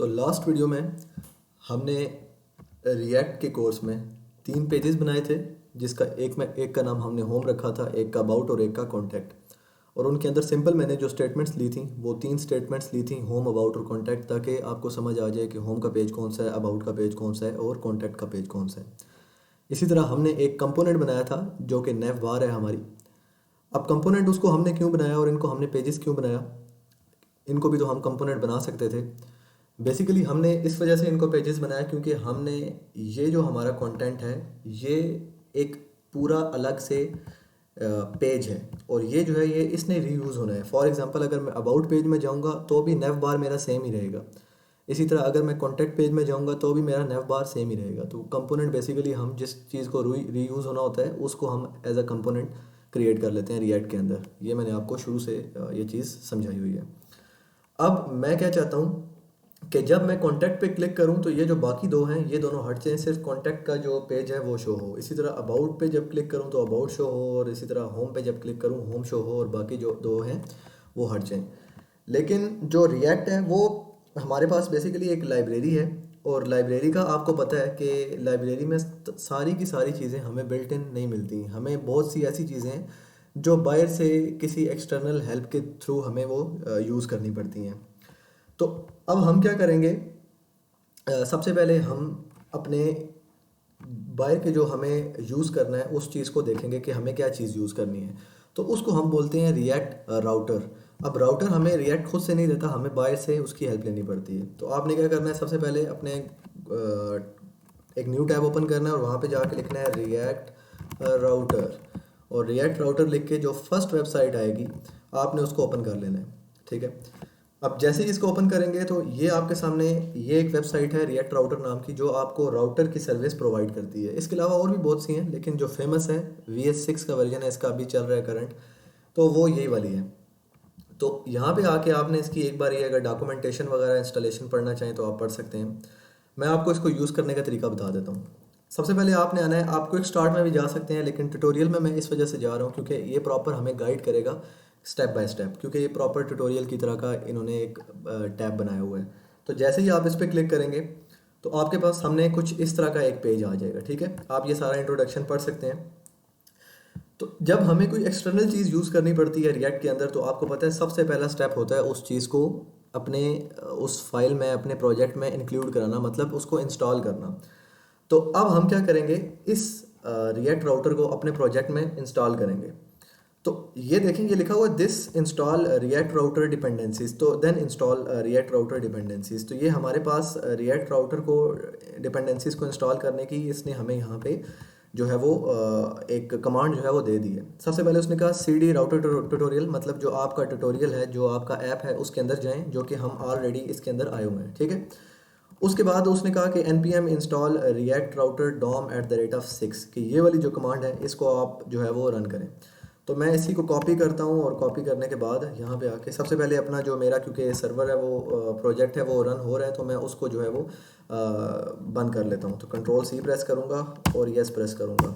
तो last video में हमने रिएक्ट के कोर्स में 3 पेजेस बनाए थे, जिसका एक का नाम हमने होम रखा था, एक का अबाउट और एक का कॉन्टैक्ट। और उनके अंदर सिंपल मैंने जो स्टेटमेंट्स ली थी वो 3 स्टेटमेंट्स ली थी, होम, अबाउट और कॉन्टैक्ट, ताकि आपको समझ आ जाए कि होम का पेज कौन सा है, अबाउट का पेज कौन सा है और कॉन्टैक्ट का पेज कौन सा है। इसी तरह हमने एक कंपोनेंट बनाया था जो कि नेव बार है हमारी। अब कंपोनेंट उसको हमने क्यों बनाया और इनको हमने पेजेस क्यों बनाया, इनको भी तो हम कंपोनेंट बना सकते थे। बेसिकली हमने इस वजह से इनको पेजेस बनाया क्योंकि हमने ये जो हमारा कंटेंट है ये एक पूरा अलग से पेज है और ये जो है ये इसने रीयूज़ होना है। फॉर एग्जांपल अगर मैं अबाउट पेज में जाऊंगा तो भी नेव बार मेरा सेम ही रहेगा। इसी तरह अगर मैं कॉन्टैक्ट पेज में जाऊंगा तो भी मेरा नेव बार सेम ही रहेगा। तो कंपोनेंट बेसिकली हम जिस चीज़ को रीयूज़ होना होता है उसको हम एज अ कंपोनेंट क्रिएट कर लेते हैं रिएक्ट के अंदर। ये मैंने आपको शुरू से ये चीज़ समझाई हुई है। अब मैं क्या चाहता हूँ कि जब मैं कॉन्टैक्ट पे क्लिक करूं तो ये जो बाकी दो हैं ये दोनों हट जाएं, सिर्फ कॉन्टैक्ट का जो पेज है वो शो हो। इसी तरह अबाउट पे जब क्लिक करूं तो अबाउट शो हो, और इसी तरह होम पे जब क्लिक करूं होम शो हो, और बाकी जो दो हैं वो हट जाएं। लेकिन जो रिएक्ट है वो हमारे पास बेसिकली एक लाइब्रेरी है, और लाइब्रेरी का आपको पता है कि लाइब्रेरी में सारी की सारी चीज़ें हमें बिल्ट इन नहीं मिलती। हमें बहुत सी ऐसी चीज़ें हैं जो बाहर से किसी एक्सटर्नल हेल्प के थ्रू हमें वो यूज़ करनी पड़ती हैं। तो अब हम क्या करेंगे, सबसे पहले हम अपने बाहर के जो हमें यूज़ करना है उस चीज़ को देखेंगे कि हमें क्या चीज़ यूज़ करनी है। तो उसको हम बोलते हैं रिएक्ट राउटर। अब राउटर हमें रिएक्ट खुद से नहीं देता, हमें बाहर से उसकी हेल्प लेनी पड़ती है। तो आपने क्या करना है, सबसे पहले अपने एक न्यू टैब ओपन करना है और वहाँ पे जाके लिखना है रिएक्ट राउटर, और रिएक्ट राउटर लिख के जो फर्स्ट वेबसाइट आएगी आपने उसको ओपन कर लेना है। ठीक है। अब जैसे ही इसको ओपन करेंगे तो ये आपके सामने ये एक वेबसाइट है रिएक्ट राउटर नाम की, जो आपको राउटर की सर्विस प्रोवाइड करती है। इसके अलावा और भी बहुत सी हैं, लेकिन जो फेमस है VS6 का वर्जन है इसका, अभी चल रहा है करंट, तो वो यही वाली है। तो यहाँ पे आके आपने इसकी एक बार ये अगर डॉक्यूमेंटेशन वगैरह इंस्टॉलेशन पढ़ना चाहें तो आप पढ़ सकते हैं। मैं आपको इसको यूज़ करने का तरीका बता देता हूँ। सबसे पहले आपने आना है, आपको एक स्टार्ट में भी जा सकते हैं, लेकिन ट्यूटोरियल में मैं इस वजह से जा रहा हूँ क्योंकि ये प्रॉपर हमें गाइड करेगा स्टेप बाय स्टेप, क्योंकि ये प्रॉपर ट्यूटोरियल की तरह का इन्होंने एक टैब बनाया हुआ है। तो जैसे ही आप इस पर क्लिक करेंगे तो आपके पास सामने कुछ इस तरह का एक पेज आ जाएगा। ठीक है, आप ये सारा इंट्रोडक्शन पढ़ सकते हैं। तो जब हमें कोई एक्सटर्नल चीज़ यूज़ करनी पड़ती है रिएक्ट के अंदर, तो आपको पता है सबसे पहला स्टेप होता है उस चीज़ को अपने उस फाइल में, अपने प्रोजेक्ट में इंक्लूड कराना, मतलब उसको इंस्टॉल करना। तो अब हम क्या करेंगे, इस रिएक्ट राउटर को अपने प्रोजेक्ट में इंस्टॉल करेंगे। तो ये देखेंगे लिखा हुआ this install React Router dependencies, तो then install React Router dependencies. तो ये हमारे पास रिएक्ट राउटर को डिपेंडेंसीज को इंस्टॉल करने की इसने हमें यहाँ पे जो है वो एक कमांड जो है वो दे दी है। सबसे पहले उसने कहा CD राउटर ट्यूटोरियल, मतलब जो आपका ट्यूटोरियल है, जो आपका ऐप है उसके अंदर जाएं, जो कि हम ऑलरेडी इसके अंदर आए हुए हैं। ठीक है। उसके बाद उसने कहा कि npm install React router DOM@6, कि ये वाली जो कमांड है इसको आप जो है वो रन करें। तो मैं इसी को कॉपी करता हूँ, और कॉपी करने के बाद यहाँ पे आके सबसे पहले अपना जो मेरा, क्योंकि सर्वर है वो प्रोजेक्ट है वो रन हो रहा है, तो मैं उसको जो है वो बंद कर लेता हूँ। तो Ctrl+C प्रेस करूँगा और यस प्रेस करूँगा।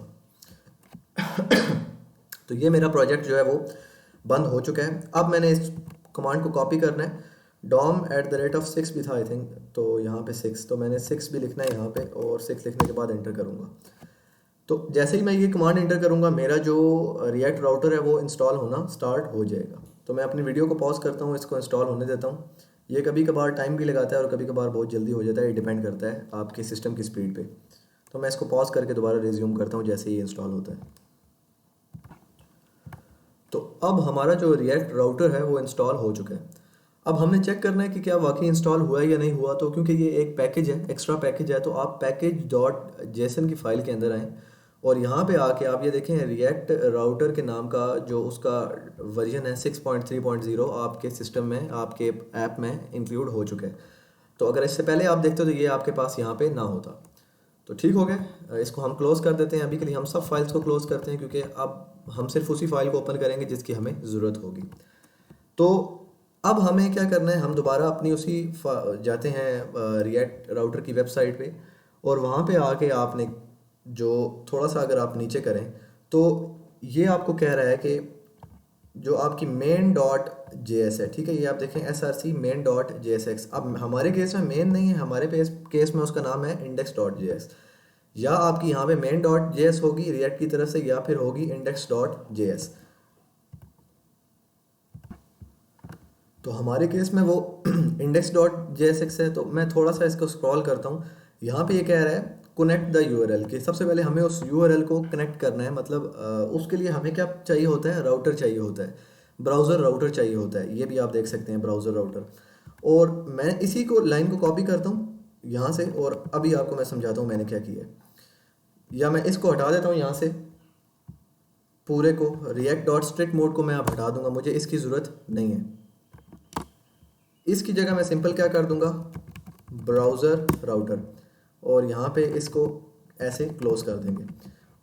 तो ये मेरा प्रोजेक्ट जो है वो बंद हो चुका है। अब मैंने इस कमांड को कॉपी करना है, DOM@6 भी था आई थिंक, तो यहाँ पे 6, तो मैंने 6 भी लिखना है यहाँ पे, और 6 लिखने के बाद एंटर करूँगा। तो जैसे ही मैं ये कमांड एंटर करूँगा मेरा जो रिएक्ट राउटर है वो इंस्टॉल होना स्टार्ट हो जाएगा। तो मैं अपनी वीडियो को पॉज करता हूँ, इसको इंस्टॉल होने देता हूँ। ये कभी कभार टाइम भी लगाता है और कभी कभार बहुत जल्दी हो जाता है, ये डिपेंड करता है आपके सिस्टम की स्पीड पे। तो मैं इसको पॉज करके दोबारा रिज्यूम करता हूँ जैसे ही इंस्टॉल होता है। तो अब हमारा जो रिएक्ट राउटर है वो इंस्टॉल हो चुका है। अब हमने चेक करना है कि क्या वाकई इंस्टॉल हुआ है या नहीं हुआ। तो क्योंकि ये एक पैकेज है, एक्स्ट्रा पैकेज है, तो आप package.json की फाइल के अंदर आएँ, और यहाँ पे आके आप ये देखें रिएक्ट राउटर के नाम का जो उसका वर्जन है 6.3.0 आपके सिस्टम में, आपके ऐप में इंक्लूड हो चुका है। तो अगर इससे पहले आप देखते हो तो ये आपके पास यहाँ पे ना होता। तो ठीक हो गया, इसको हम क्लोज़ कर देते हैं। अभी के लिए हम सब फाइल्स को क्लोज़ करते हैं, क्योंकि अब हम सिर्फ उसी फाइल को ओपन करेंगे जिसकी हमें ज़रूरत होगी। तो अब हमें क्या करना है, हम दोबारा अपनी उसी जाते हैं रिएक्ट राउटर की वेबसाइट पे, और वहाँ पे आके आपने जो थोड़ा सा अगर आप नीचे करें तो ये आपको कह रहा है कि जो आपकी main डॉट JS है, ठीक है। ये आप देखें src main.jsx। अब हमारे केस में मेन नहीं है, हमारे केस में उसका नाम है index.js। या आपकी यहाँ पे main.js होगी रिएक्ट की तरफ से, या फिर होगी index.js। तो हमारे केस में वो index.jsx है। तो मैं थोड़ा सा इसको स्क्रॉल करता हूँ। यहाँ पे ये कह रहा है कनेक्ट द यूआरएल, कि सबसे पहले हमें उस यूआरएल को कनेक्ट करना है। मतलब उसके लिए हमें क्या चाहिए होता है, राउटर चाहिए होता है, ब्राउज़र राउटर चाहिए होता है। ये भी आप देख सकते हैं ब्राउज़र राउटर। और मैं इसी को लाइन को कॉपी करता हूँ यहाँ से, और अभी आपको मैं समझाता हूँ मैंने क्या किया है। या मैं इसको हटा देता हूँ यहाँ से, पूरे को रिएक्ट डॉट स्ट्रिक्ट मोड को मैं अब हटा दूंगा, मुझे इसकी ज़रूरत नहीं है। इसकी जगह मैं सिंपल क्या कर दूंगा, ब्राउज़र राउटर, और यहाँ पे इसको ऐसे क्लोज कर देंगे।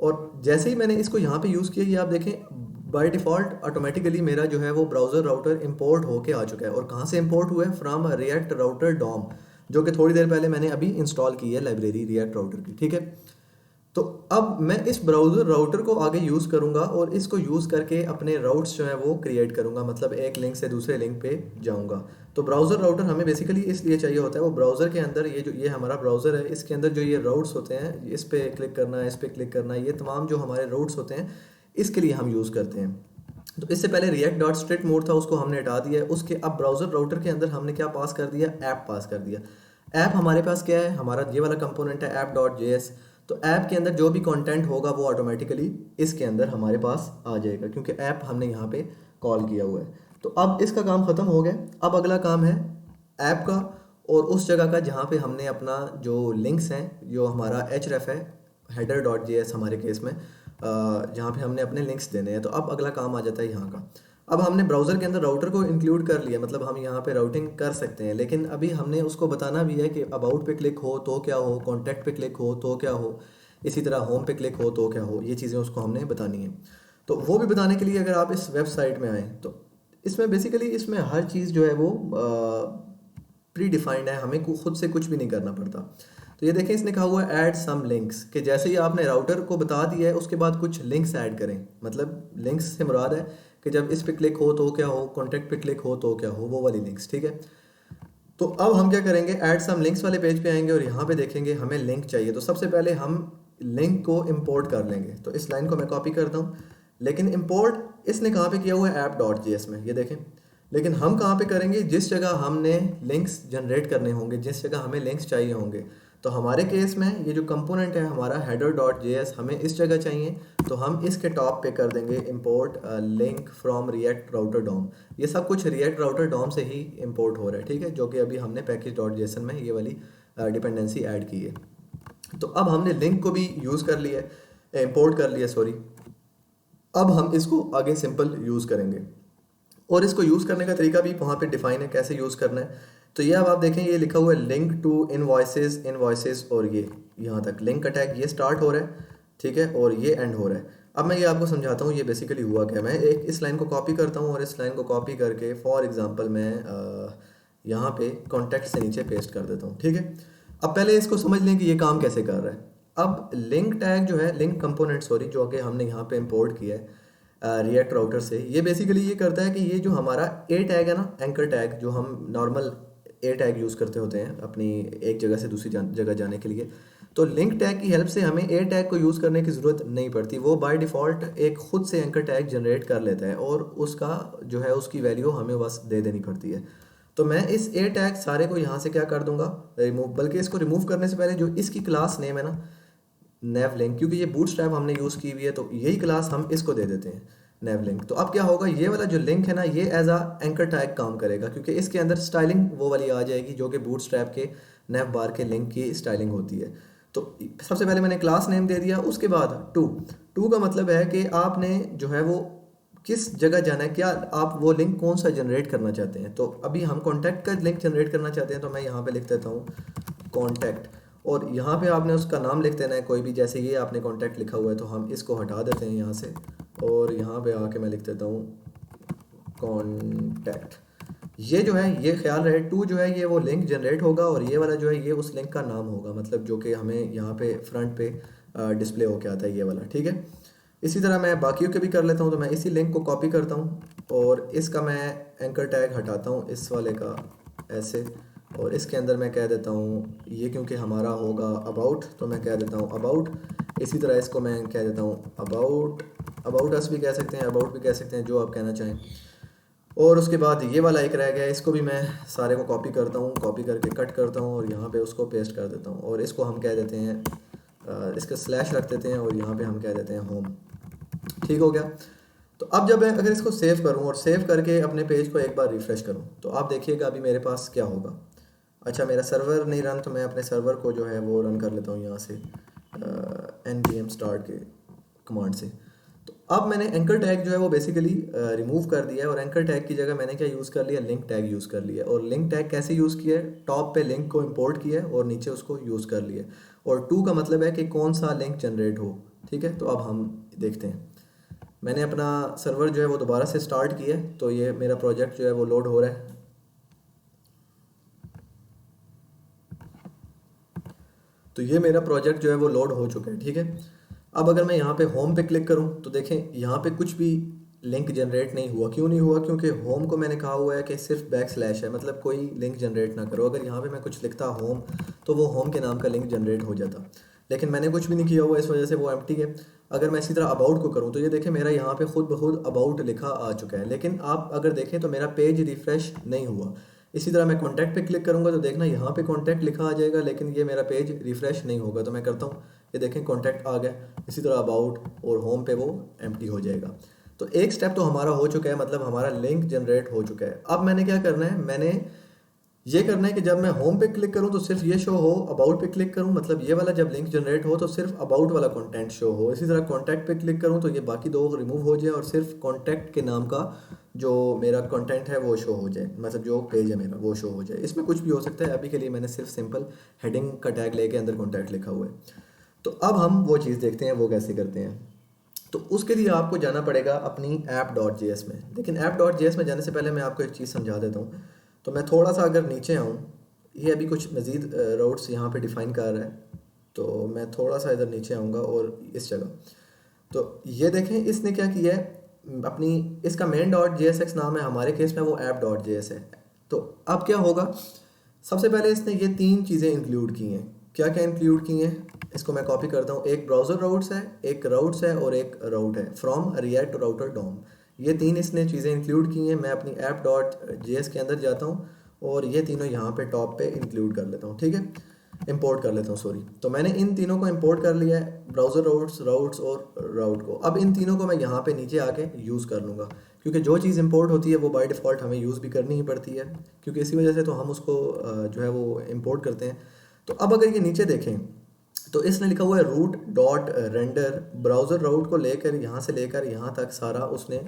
और जैसे ही मैंने इसको यहाँ पे यूज़ किया, ये आप देखें बाय डिफ़ॉल्ट ऑटोमेटिकली मेरा जो है वो ब्राउज़र राउटर इंपोर्ट होके आ चुका है। और कहाँ से इंपोर्ट हुआ है, फ्रॉम रिएक्ट राउटर डॉम, जो कि थोड़ी देर पहले मैंने अभी इंस्टॉल की है लाइब्रेरी रिएक्ट राउटर की, ठीक है। तो अब मैं इस ब्राउज़र राउटर को आगे यूज़ करूँगा, और इसको यूज़ करके अपने राउट्स जो है वो क्रिएट करूँगा, मतलब एक लिंक से दूसरे लिंक पे जाऊँगा। तो ब्राउज़र राउटर हमें बेसिकली इसलिए चाहिए होता है, वो ब्राउज़र के अंदर ये हमारा ब्राउज़र है, इसके अंदर जो ये राउट्स होते हैं, इस पर क्लिक करना है, इस पर क्लिक करना है, ये तमाम जो हमारे राउट्स होते हैं इसके लिए हम यूज़ करते हैं। तो इससे पहले रिएक्ट डॉट स्ट्रिक्ट मोड था, उसको हमने हटा दिया है। उसके अब ब्राउज़र राउटर के अंदर हमने क्या पास कर दिया, ऐप पास कर दिया। ऐप हमारे पास क्या है, हमारा ये वाला कंपोनेंट है app.js। तो ऐप के अंदर जो भी कंटेंट होगा वो ऑटोमेटिकली इसके अंदर हमारे पास आ जाएगा, क्योंकि ऐप हमने यहाँ पे कॉल किया हुआ है। तो अब इसका काम ख़त्म हो गया। अब अगला काम है ऐप का, और उस जगह का जहाँ पे हमने अपना जो लिंक्स हैं, जो हमारा href है, header.js हमारे केस में, जहाँ पे हमने अपने लिंक्स देने हैं। तो अब अगला काम आ जाता है यहाँ का। अब हमने ब्राउज़र के अंदर राउटर को इंक्लूड कर लिया, मतलब हम यहाँ पे राउटिंग कर सकते हैं, लेकिन अभी हमने उसको बताना भी है कि अबाउट पे क्लिक हो तो क्या हो, कॉन्टैक्ट पे क्लिक हो तो क्या हो, इसी तरह होम पे क्लिक हो तो क्या हो। ये चीज़ें उसको हमने बतानी है। तो वो भी बताने के लिए अगर आप इस वेबसाइट में आएँ, तो इसमें बेसिकली इसमें हर चीज़ जो है वो प्री डिफाइंड है, हमें खुद से कुछ भी नहीं करना पड़ता। तो ये देखें, इसने कहा हुआ है ऐड सम लिंक्स, कि जैसे ही आपने राउटर को बता दिया है उसके बाद कुछ लिंक्स ऐड करें। मतलब लिंक्स से मुराद है कि जब इस पे क्लिक हो तो क्या हो, कॉन्टैक्ट पे क्लिक हो तो क्या हो, वो वाली लिंक्स, ठीक है। तो अब हम क्या करेंगे, ऐड सम लिंक्स वाले पेज पे आएंगे और यहाँ पे देखेंगे हमें लिंक चाहिए। तो सबसे पहले हम लिंक को इंपोर्ट कर लेंगे। तो इस लाइन को मैं कॉपी करता हूँ, लेकिन इंपोर्ट इसने कहाँ पे किया हुआ है, app.js में, ये देखें। लेकिन हम कहाँ पे करेंगे, जिस जगह हमने लिंक्स जनरेट करने होंगे, जिस जगह हमें लिंक्स चाहिए होंगे। तो हमारे केस में ये जो कंपोनेंट है हमारा header.js, हमें इस जगह चाहिए। तो हम इसके टॉप पे कर देंगे import link from react router DOM. ये सब कुछ रिएक्ट राउटर डॉम से ही इंपोर्ट हो रहा है, ठीक है, जो कि अभी हमने पैकेज.json में ये वाली डिपेंडेंसी ऐड की है। तो अब हमने लिंक को भी यूज़ कर लिया, इंपोर्ट कर लिया, सॉरी। अब हम इसको आगे सिंपल यूज़ करेंगे, और इसको यूज़ करने का तरीका भी वहाँ पे डिफाइन है कैसे यूज़ करना है। तो ये अब आप देखें, ये लिखा हुआ है लिंक टू इनवॉइसेस, और ये यहाँ तक लिंक अटैक ये स्टार्ट हो रहा है, ठीक है, और ये एंड हो रहा है। अब मैं ये आपको समझाता हूँ ये बेसिकली हुआ क्या। मैं एक इस लाइन को कॉपी करता हूँ, और इस लाइन को कॉपी करके फॉर एग्जांपल मैं यहाँ पे कॉन्टैक्ट से नीचे पेस्ट कर देता हूँ, ठीक है। अब पहले इसको समझ लें कि ये काम कैसे कर रहा है। अब लिंक टैग जो है, लिंक कंपोनेंट सॉरी, जो कि हमने यहाँ पे इंपोर्ट किया है रिएक्ट राउटर से, ये बेसिकली ये करता है कि ये जो हमारा ए टैग है ना, एंकर टैग, जो हम नॉर्मल ए टैग यूज़ करते होते हैं अपनी एक जगह से दूसरी जगह जाने के लिए, तो लिंक टैग की हेल्प से हमें ए टैग को यूज़ करने की ज़रूरत नहीं पड़ती। वो बाय डिफ़ॉल्ट एक खुद से एंकर टैग जनरेट कर लेता है, और उसका जो है उसकी वैल्यू हमें बस दे देनी पड़ती है। तो मैं इस ए टैग सारे को यहाँ से क्या कर दूंगा, रिमूव। बल्कि इसको रिमूव करने से पहले जो इसकी क्लास नेम है ना, नेवलिंक, क्योंकि ये बूटस्ट्रैप हमने यूज़ की हुई है, तो यही क्लास हम इसको दे देते हैं, नेवलिंक। तो अब क्या होगा, ये वाला जो लिंक है ना, ये एज आ एंकर टैग काम करेगा, क्योंकि इसके अंदर स्टाइलिंग वो वाली आ जाएगी जो कि बूटस्ट्रैप के नेव बार के लिंक की स्टाइलिंग होती है। तो सबसे पहले मैंने क्लास नेम दे दिया, उसके बाद टू का मतलब है कि आपने जो है वो किस जगह जाना है, क्या आप वो लिंक कौन सा जनरेट करना चाहते हैं। तो अभी हम कॉन्टैक्ट का लिंक जनरेट करना चाहते हैं, तो मैं यहाँ पे लिख देता हूँ कॉन्टैक्ट, और यहाँ पे आपने उसका नाम लिख देना है कोई भी। जैसे ये आपने कॉन्टैक्ट लिखा हुआ है, तो हम इसको हटा देते हैं यहाँ से, और यहाँ पे आके मैं लिख देता हूँ कॉन्टैक्ट। ये जो है ये ख्याल रहे, टू जो है ये वो लिंक जनरेट होगा, और ये वाला जो है ये उस लिंक का नाम होगा, मतलब जो कि हमें यहाँ पे फ्रंट पे डिस्प्ले होके आता है, ये वाला, ठीक है। इसी तरह मैं बाकियों के भी कर लेता हूँ। तो मैं इसी लिंक को कॉपी करता हूँ, और इसका मैं एंकर टैग हटाता हूँ इस वाले का ऐसे, और इसके अंदर मैं कह देता हूँ ये क्योंकि हमारा होगा अबाउट, तो मैं कह देता हूँ अबाउट। इसी तरह इसको मैं कह देता हूँ अबाउट अस भी कह सकते हैं, अबाउट भी कह सकते हैं, जो आप कहना चाहें। और उसके बाद ये वाला एक रह गया, इसको भी मैं सारे को कॉपी करता हूँ, कॉपी करके कट करता हूँ और यहाँ पे उसको पेस्ट कर देता हूँ, और इसको हम कह देते हैं इसका स्लैश रख देते हैं और यहाँ पे हम कह देते हैं होम। ठीक हो गया। तो अब जब मैं अगर इसको सेव करूं और सेव करके अपने पेज को एक बार रिफ़्रेश करूं, तो आप देखिएगा अभी मेरे पास क्या होगा। अच्छा, मेरा सर्वर नहीं रन, तो मैं अपने सर्वर को जो है वो रन कर लेता हूं यहाँ से npm start के कमांड से। तो अब मैंने एंकर टैग जो है वो बेसिकली रिमूव कर दिया है, और एंकर टैग की जगह मैंने क्या यूज़ कर लिया, लिंक टैग यूज़ कर लिया। और लिंक टैग कैसे यूज़ किया है, टॉप पे लिंक को इंपोर्ट किया है और नीचे उसको यूज़ कर लिया। और टू का मतलब है कि कौन सा लिंक जनरेट हो। ठीक है, तो अब हम देखते हैं। मैंने अपना सर्वर जो है वो दोबारा से स्टार्ट किया है, तो ये मेरा प्रोजेक्ट जो है वो लोड हो रहा है। तो ये मेरा प्रोजेक्ट जो है वो लोड हो चुका है। ठीक है, अब अगर मैं यहाँ पे होम पे क्लिक करूँ तो देखें यहाँ पे कुछ भी लिंक जनरेट नहीं हुआ। क्यों नहीं हुआ? क्योंकि होम को मैंने कहा हुआ है कि सिर्फ बैकस्लैश है, मतलब कोई लिंक जनरेट ना करो। अगर यहाँ पे मैं कुछ लिखता होम, तो वो होम के नाम का लिंक जनरेट हो जाता, लेकिन मैंने कुछ भी नहीं किया हुआ, इस वजह से वो एम्प्टी है। अगर मैं इसी तरह अबाउट को करूँ तो ये देखें मेरा यहाँ पे खुद ब खुद अबाउट लिखा आ चुका है, लेकिन आप अगर देखें तो मेरा पेज रिफ्रेश नहीं हुआ। इसी तरह मैं कॉन्टैक्ट पे क्लिक करूँगा तो देखना यहाँ पे कॉन्टैक्ट लिखा आ जाएगा, लेकिन ये मेरा पेज रिफ्रेश नहीं होगा। तो मैं करता हूँ, ये देखें कॉन्टैक्ट आ गया। इसी तरह अबाउट और होम पे वो एम्प्टी हो जाएगा। तो एक स्टेप तो हमारा हो चुका है, मतलब हमारा लिंक जनरेट हो चुका है। अब मैंने क्या करना है, मैंने ये करना है कि जब मैं होम पे क्लिक करूं तो सिर्फ ये शो हो, अबाउट पे क्लिक करूं मतलब ये वाला जब लिंक जनरेट हो तो सिर्फ अबाउट वाला कंटेंट शो हो। इसी तरह कॉन्टैक्ट पे क्लिक करूं तो ये बाकी दो रिमूव हो जाए और सिर्फ कॉन्टैक्ट के नाम का जो मेरा कंटेंट है वो शो हो जाए, मतलब जो पेज है मेरा वो शो हो जाए। इसमें कुछ भी हो सकता है, अभी के लिए मैंने सिर्फ सिंपल हेडिंग का टैग लेके अंदर कॉन्टैक्ट लिखा हुआ है। तो अब हम वो चीज़ देखते हैं वो कैसे करते हैं। तो उसके लिए आपको जाना पड़ेगा अपनी app.js में। लेकिन app.js में जाने से पहले मैं आपको एक चीज़ समझा देता हूँ। तो मैं थोड़ा सा अगर नीचे आऊँ, ये अभी कुछ मज़ीद राउट्स यहाँ पे डिफ़ाइन कर रहा है, तो मैं थोड़ा सा इधर नीचे आऊँगा और इस जगह, तो ये देखें इसने क्या किया है, अपनी इसका main.jsx नाम है, हमारे केस में वो app.js है। तो अब क्या होगा, सबसे पहले इसने ये तीन चीज़ें इंक्लूड की हैं। क्या क्या इंक्लूड की हैं, इसको मैं कॉपी करता हूँ। एक ब्राउज़र राउट्स है, एक राउट्स है और एक राउट है, फ्रॉम रिएक्ट राउटर डॉम। ये तीन इसने चीज़ें इंक्लूड की हैं। मैं अपनी app.js के अंदर जाता हूँ और ये तीनों यहाँ पे टॉप पे इंक्लूड कर लेता हूँ। ठीक है, इंपोर्ट कर लेता हूँ, सॉरी। तो मैंने इन तीनों को इंपोर्ट कर लिया है, ब्राउज़र राउट्स और राउट को। अब इन तीनों को मैं यहाँ पे नीचे आके यूज़ कर लूँगा, क्योंकि जो चीज़ इंपोर्ट होती है वो बाय डिफ़ॉल्ट हमें यूज़ भी करनी ही पड़ती है, क्योंकि इसी वजह से तो हम उसको जो है वो इंपोर्ट करते हैं। तो अब अगर ये नीचे देखें तो इसने लिखा हुआ है रूट डॉट रेंडर, ब्राउज़र राउट को लेकर यहाँ से लेकर यहाँ तक सारा उसने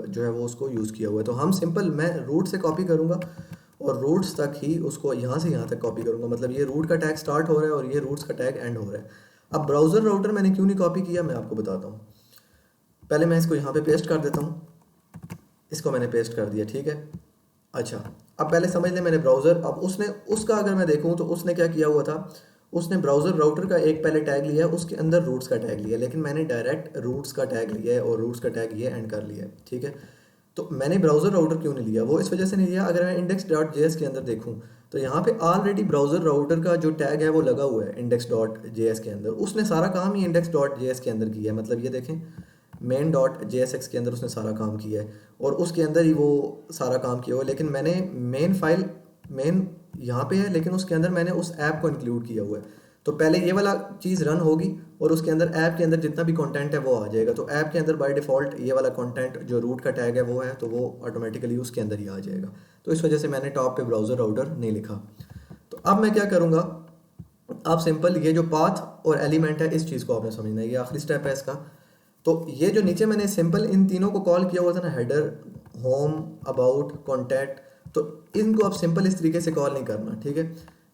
जो है वो उसको यूज़ किया हुआ है। तो हम सिंपल, मैं रूट से कॉपी करूँगा और रूट्स तक ही उसको यहाँ से यहाँ तक कॉपी करूँगा, मतलब ये रूट का टैग स्टार्ट हो रहा है और ये रूट्स का टैग एंड हो रहा है। अब ब्राउज़र राउटर मैंने क्यों नहीं कॉपी किया, मैं आपको बताता हूँ। पहले मैं इसको यहाँ पे पेस्ट कर देता हूँ, इसको मैंने पेस्ट कर दिया। ठीक है, अच्छा अब पहले समझ लें मैंने ब्राउज़र, अब उसने उसका अगर मैं देखूँ तो उसने क्या किया हुआ था, उसने ब्राउज़र राउटर का एक पहले टैग लिया है, उसके अंदर रूट्स का टैग लिया, लेकिन मैंने डायरेक्ट रूट्स का टैग लिया है और रूट्स का टैग ये एंड कर लिया है। ठीक है, तो मैंने ब्राउज़र राउटर क्यों नहीं लिया, वो इस वजह से नहीं लिया। अगर मैं index.js के अंदर देखूँ तो यहाँ पे ऑलरेडी ब्राउज़र राउटर का जो टैग है वो लगा हुआ है index.js के अंदर। उसने सारा काम ही index.js के अंदर किया है, मतलब ये देखें main.jsx के अंदर उसने सारा काम किया है और उसके अंदर ही वो सारा काम किया हुआ है। लेकिन मैंने मेन फाइल मेन यहाँ पे है, लेकिन उसके अंदर मैंने उस ऐप को इंक्लूड किया हुआ है। तो पहले ये वाला चीज़ रन होगी और उसके अंदर ऐप के अंदर जितना भी कंटेंट है वो आ जाएगा। तो ऐप के अंदर बाय डिफ़ॉल्ट ये वाला कंटेंट जो रूट का टैग है वो है, तो वो ऑटोमेटिकली उसके अंदर ही आ जाएगा। तो इस वजह से मैंने टॉप पे ब्राउज़र राउटर नहीं लिखा। तो अब मैं क्या करूँगा, आप सिंपल ये जो पाथ और एलिमेंट है इस चीज़ को आपने समझना है, ये आखिरी स्टेप है इसका। तो ये जो नीचे मैंने सिंपल इन तीनों को कॉल किया हुआ था ना, हेडर, होम, अबाउट, कॉन्टैक्ट, तो इनको आप सिंपल इस तरीके से कॉल नहीं करना। ठीक है,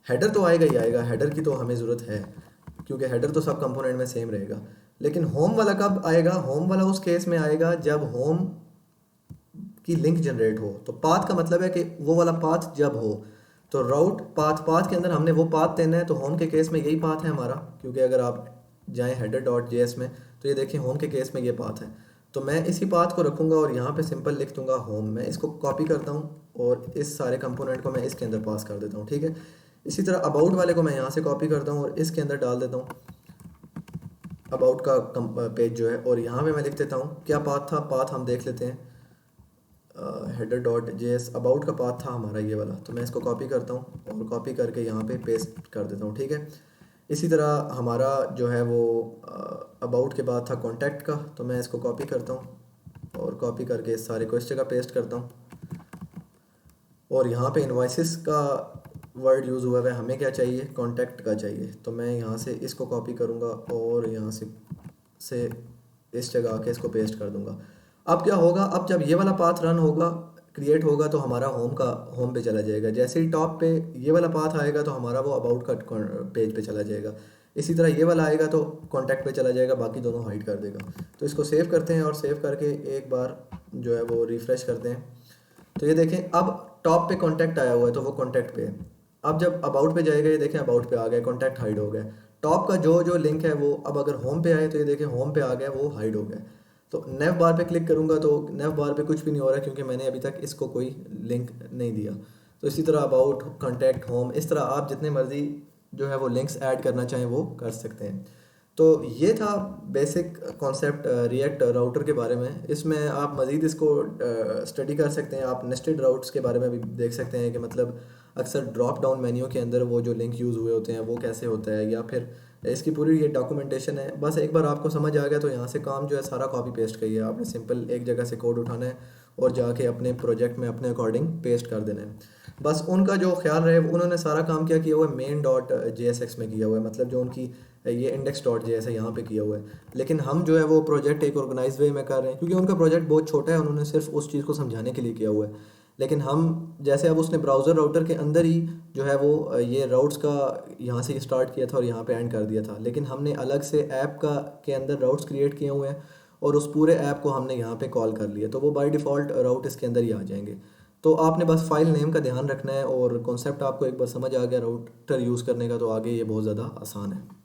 हेडर तो आएगा ही आएगा, हेडर की तो हमें ज़रूरत है क्योंकि हेडर तो सब कंपोनेंट में सेम रहेगा। लेकिन होम वाला कब आएगा, होम वाला उस केस में आएगा जब होम की लिंक जनरेट हो। तो पाथ का मतलब है कि वो वाला पाथ जब हो, तो राउट पाथ के अंदर हमने वो पाथ देना है। तो होम के केस में यही पाथ है हमारा, क्योंकि अगर आप जाएं header.js में तो ये देखें होम के केस में ये पाथ है। तो मैं इसी पाथ को रखूँगा और यहाँ पे सिंपल लिख दूँगा होम। मैं इसको कॉपी करता हूँ और इस सारे कंपोनेंट को मैं इसके अंदर पास कर देता हूँ, ठीक है। इसी तरह अबाउट वाले को मैं यहाँ से कॉपी करता हूँ और इसके अंदर डाल देता हूँ अबाउट का पेज जो है, और यहाँ पे मैं लिख देता हूँ क्या पाथ था। पाथ हम देख लेते हैं, हेडर डॉट जेएस अबाउट का पाथ था हमारा ये वाला। तो मैं इसको कॉपी करता हूँ और कॉपी करके यहाँ पे पेस्ट कर देता हूँ, ठीक है। इसी तरह हमारा जो है वो अबाउट के बाद था कॉन्टैक्ट का, तो मैं इसको कॉपी करता हूँ और कॉपी करके इस सारे को इस जगह पेस्ट करता हूँ। और यहाँ पे इनवॉइसेस का वर्ड यूज़ हुआ है, हमें क्या चाहिए, कॉन्टैक्ट का चाहिए। तो मैं यहाँ से इसको कॉपी करूँगा और यहाँ से इस जगह आके इसको पेस्ट कर दूँगा। अब क्या होगा, अब जब ये वाला पाथ रन होगा, क्रिएट होगा, तो हमारा होम पे चला जाएगा। जैसे ही टॉप पे ये वाला पाथ आएगा तो हमारा वो अबाउट का पेज पे चला जाएगा। इसी तरह ये वाला आएगा तो कॉन्टैक्ट पे चला जाएगा, बाकी दोनों हाइड कर देगा। तो इसको सेव करते हैं और सेव करके एक बार जो है वो रिफ़्रेश करते हैं। तो ये देखें अब टॉप पे कॉन्टैक्ट आया हुआ है तो वो कॉन्टैक्ट पे है। अब जब अबाउट पे जाएगा, ये देखें अबाउट पे आ गया, कॉन्टैक्ट हाइड हो गया। टॉप का जो लिंक है वो अब अगर होम पे आए तो ये देखें होम पे आ गया, वो हाइड हो गया। तो नेव बार पे क्लिक करूंगा तो नेव बार पे कुछ भी नहीं हो रहा है क्योंकि मैंने अभी तक इसको कोई लिंक नहीं दिया। तो इसी तरह अबाउट, कॉन्टैक्ट, होम, इस तरह आप जितने मर्जी जो है वो लिंक्स ऐड करना चाहें वो कर सकते हैं। तो ये था बेसिक कॉन्सेप्ट रिएक्ट राउटर के बारे में। इसमें आप मज़ीद इसको स्टडी कर सकते हैं। आप नेस्टेड राउट्स के बारे में भी देख सकते हैं कि मतलब अक्सर ड्रॉप डाउन मेन्यू के अंदर वो जो लिंक यूज़ हुए होते हैं वो कैसे होता है, या फिर इसकी पूरी ये डॉक्यूमेंटेशन है। बस एक बार आपको समझ आ गया तो यहाँ से काम जो है सारा कॉपी पेस्ट का ही है। आपने सिंपल एक जगह से कोड उठाना है और जाके अपने प्रोजेक्ट में अपने अकॉर्डिंग पेस्ट कर देना है। बस उनका जो ख्याल रहे, उन्होंने सारा काम क्या किया हुआ है, मेन डॉट JSX में किया हुआ है, मतलब जो उनकी ये इंडेक्स डॉट JS है यहाँ पे किया हुआ है। लेकिन हम जो है वो प्रोजेक्ट एक ऑर्गेनाइज वे में कर रहे हैं क्योंकि उनका प्रोजेक्ट बहुत छोटा है, उन्होंने सिर्फ उस चीज़ को समझाने के लिए किया हुआ है। लेकिन हम जैसे अब उसने ब्राउज़र राउटर के अंदर ही जो है वो ये राउट्स का यहाँ से स्टार्ट किया था और यहाँ पे एंड कर दिया था, लेकिन हमने अलग से ऐप का के अंदर राउट्स क्रिएट किए हुए हैं और उस पूरे ऐप को हमने यहाँ पे कॉल कर लिया, तो वो बाय डिफ़ॉल्ट राउट इसके अंदर ही आ जाएंगे। तो आपने बस फाइल नेम का ध्यान रखना है और कॉन्सेप्ट आपको एक बार समझ आ गया राउटर यूज़ करने का, तो आगे ये बहुत ज़्यादा आसान है।